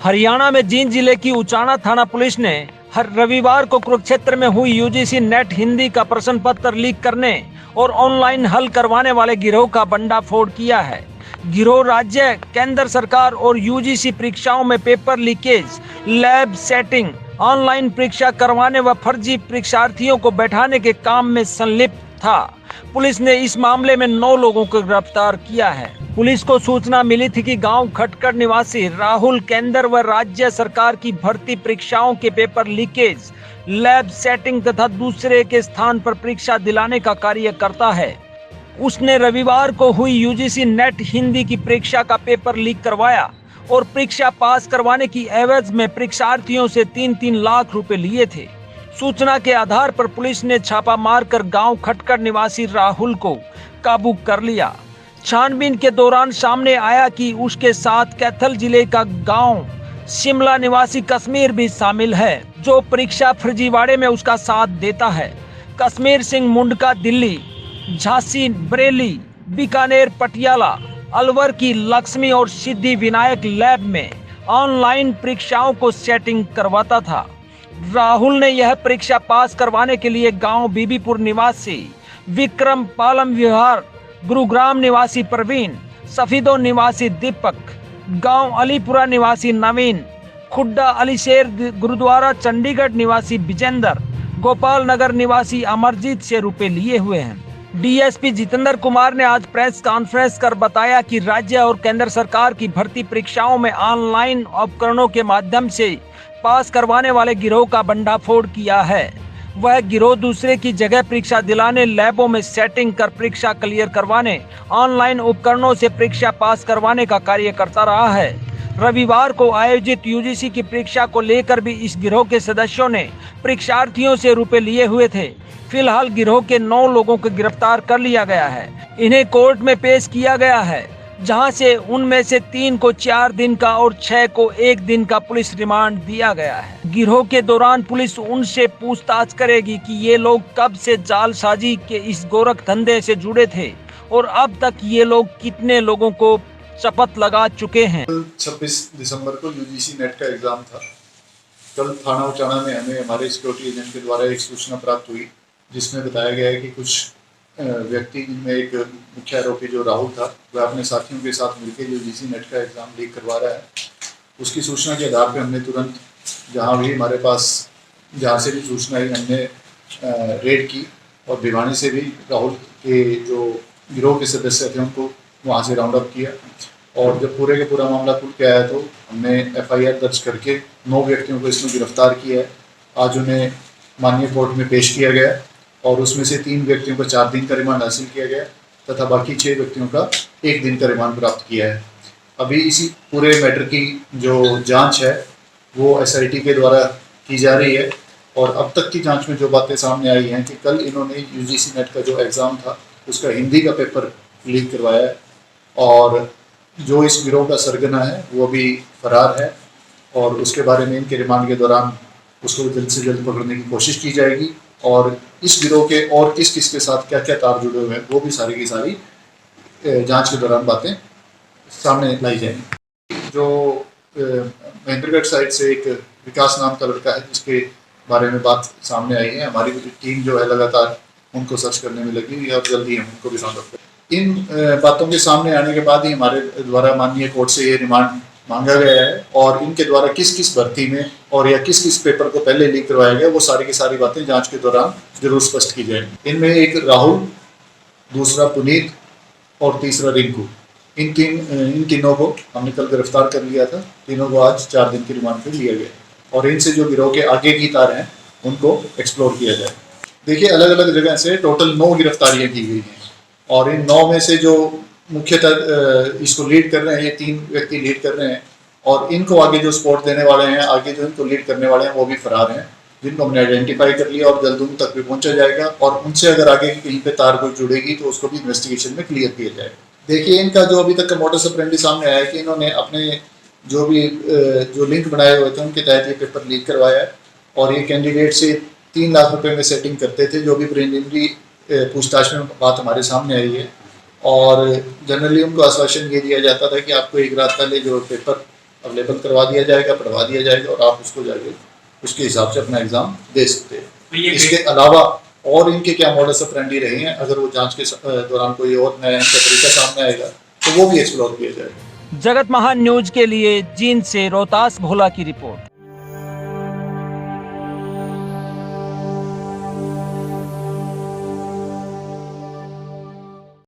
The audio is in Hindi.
हरियाणा में जींद जिले की उचाना थाना पुलिस ने हर रविवार को कुरुक्षेत्र में हुई यूजीसी नेट हिंदी का प्रश्न पत्र लीक करने और ऑनलाइन हल करवाने वाले गिरोह का भंडाफोड़ किया है। गिरोह राज्य, केंद्र सरकार और यूजीसी परीक्षाओं में paper leakage, lab setting, online परीक्षा करवाने व फर्जी परीक्षार्थियों को बैठाने के काम में संलिप्त था। पुलिस ने इस मामले में 9 लोगों को गिरफ्तार किया है। पुलिस को सूचना मिली थी कि गांव खटकड़ निवासी राहुल केंद्र व राज्य सरकार की भर्ती परीक्षाओं के पेपर लीकेज, लैब सेटिंग तथा दूसरे के स्थान पर परीक्षा दिलाने का कार्य करता है। उसने रविवार को हुई यूजीसी नेट हिंदी की परीक्षा का पेपर लीक करवाया और परीक्षा पास करवाने की एवज में परीक्षार्थियों से 3-3 लाख रुपए लिए थे। सूचना के आधार पर पुलिस ने छापा मारकर गांव खटकड़ निवासी राहुल को काबू कर लिया। छानबीन के दौरान सामने आया कि उसके साथ कैथल जिले का गांव शिमला निवासी कश्मीर भी शामिल है, जो परीक्षा फर्जीवाड़े में उसका साथ देता है। कश्मीर सिंह मुंडका दिल्ली, झांसी बरेली, बीकानेर पटियाला, अलवर की लक्ष्मी और सिद्धि विनायक लैब में ऑनलाइन परीक्षाओं को सेटिंग करवाता था। राहुल ने यह परीक्षा पास करवाने के लिए गांव बीबीपुर निवासी विक्रम पालम विहार, गुरुग्राम निवासी प्रवीण, सफीदो निवासी दीपक, गांव अलीपुरा निवासी नवीन, खुड्डा अलीशेर गुरुद्वारा चंडीगढ़ निवासी विजेंद्र, गोपाल नगर निवासी अमरजीत से रुपए लिए हुए हैं। डीएसपी जितेंद्र कुमार ने आज प्रेस कॉन्फ्रेंस कर बताया कि राज्य और केंद्र सरकार की भर्ती परीक्षाओं में ऑनलाइन उपकरणों के माध्यम से पास करवाने वाले गिरोह का भंडाफोड़ किया है। वह गिरोह दूसरे की जगह परीक्षा दिलाने, लैबों में सेटिंग कर परीक्षा क्लियर करवाने, ऑनलाइन उपकरणों से परीक्षा पास करवाने का कार्य करता रहा है। रविवार को आयोजित यूजीसी की परीक्षा को लेकर भी इस गिरोह के सदस्यों ने परीक्षार्थियों से रुपए लिए हुए थे। फिलहाल गिरोह के 9 लोगों को गिरफ्तार कर लिया गया है। इन्हें कोर्ट में पेश किया गया है, जहां से उनमें से 3 को 4 दिन का और 6 को 1 दिन का पुलिस रिमांड दिया गया है। गिरोह के दौरान पुलिस उनसे पूछताछ करेगी कि ये लोग कब से जालसाजी के इस गोरख धंधे से जुड़े थे और अब तक ये लोग कितने लोगों को शपथ लगा चुके हैं। 26 दिसंबर को यूजीसी नेट का एग्जाम था। कल थाना उचाना में हमें हमारे सिक्योरिटी एजेंट के द्वारा एक सूचना प्राप्त हुई, जिसमें बताया गया है कि कुछ व्यक्ति, जिनमें एक मुख्य आरोपी जो राहुल था, वह अपने साथियों के साथ मिलकर यूजीसी नेट का एग्ज़ाम लीक करवा रहा है। उसकी सूचना के आधार पर हमने तुरंत जहां भी हमारे पास जहां से भी सूचना आई, हमने रेड की और भिवानी से भी राहुल के जो गिरोह के सदस्य थे उनको वहां से राउंड अप किया। और जब पूरे का पूरा मामला खुल के आया तो हमने एफआईआर दर्ज करके 9 व्यक्तियों को इसमें गिरफ्तार किया है। आज उन्हें माननीय कोर्ट में पेश किया गया और उसमें से 3 व्यक्तियों को 4 दिन का रिमांड हासिल किया गया तथा बाकी 6 व्यक्तियों का 1 दिन का रिमांड प्राप्त किया है। अभी इसी पूरे मैटर की जो जांच है वो एसआईटी के द्वारा की जा रही है और अब तक की जांच में जो बातें सामने आई हैं कि कल इन्होंने यूजीसी नेट का जो एग्ज़ाम था उसका हिंदी का पेपर लीक करवाया है और जो इस गिरोह का सरगना है वो भी फरार है और उसके बारे में इनके रिमांड के दौरान उसको जल्द से जल्द पकड़ने की कोशिश की जाएगी और इस गिरोह के और किस किस के साथ क्या क्या तार जुड़े हुए हैं वो भी सारी की सारी जांच के दौरान बातें सामने लाई जाएंगी। जो महेंद्रगढ़ साइड से एक विकास नाम का लड़का है जिसके बारे में बात सामने आई है, हमारी टीम जो है लगातार उनको सर्च करने में लगी हुई है और जल्दी हम उनको भी राउंड अप करेंगे। इन बातों के सामने आने के बाद ही हमारे द्वारा माननीय कोर्ट से ये रिमांड मांगा गया है और इनके द्वारा किस किस भर्ती में और या किस किस पेपर को पहले लीक करवाया गया वो सारी की सारी बातें जांच के दौरान जरूर स्पष्ट की जाएंगी। इनमें एक राहुल, दूसरा पुनीत और तीसरा रिंकू, इन तीनों को हमने कल गिरफ्तार कर लिया था। तीनों को आज 4 दिन की रिमांड पर लिया गया और इनसे जो गिरोह के आगे की तार हैं उनको एक्सप्लोर किया जाए। देखिए, अलग अलग जगह से टोटल 9 गिरफ्तारियाँ की गई हैं और इन 9 में से जो मुख्यतः इसको लीड कर रहे हैं, ये 3 व्यक्ति लीड कर रहे हैं और इनको आगे जो सपोर्ट देने वाले हैं, आगे जो इनको लीड करने वाले हैं वो भी फरार हैं, जिनको हमने आइडेंटिफाई कर लिया और जल्द उन तक भी पहुंचा जाएगा और उनसे अगर आगे कहीं पे तार कोई जुड़ेगी तो उसको भी इन्वेस्टिगेशन में क्लियर किया जाएगा। देखिए, इनका जो अभी तक का मोडस ऑपरेंडी सामने आया है कि इन्होंने अपने जो भी जो लिंक बनाए हुए थे उनके तहत ये पेपर लीक करवाया है और ये कैंडिडेट से 3 लाख रुपये में सेटिंग करते थे। जो भी प्रिलिमिनरी पूछताछ में बात हमारे सामने आई है और जनरली उनको आश्वासन ये दिया जाता था कि आपको 1 रात पहले जो पेपर अवेलेबल करवा दिया जाएगा, पढ़वा दिया जाएगा और आप उसको जाके उसके हिसाब से अपना एग्ज़ाम दे सकते हैं। इसके अलावा और इनके क्या मॉडस ऑपरेंडी रहे हैं, अगर वो जांच के दौरान कोई और नया इनका तरीका सामने आएगा तो वो भी एक्सप्लोर किया जाएगा। जगत महान न्यूज के लिए जींद से रोहतास भोला की रिपोर्ट।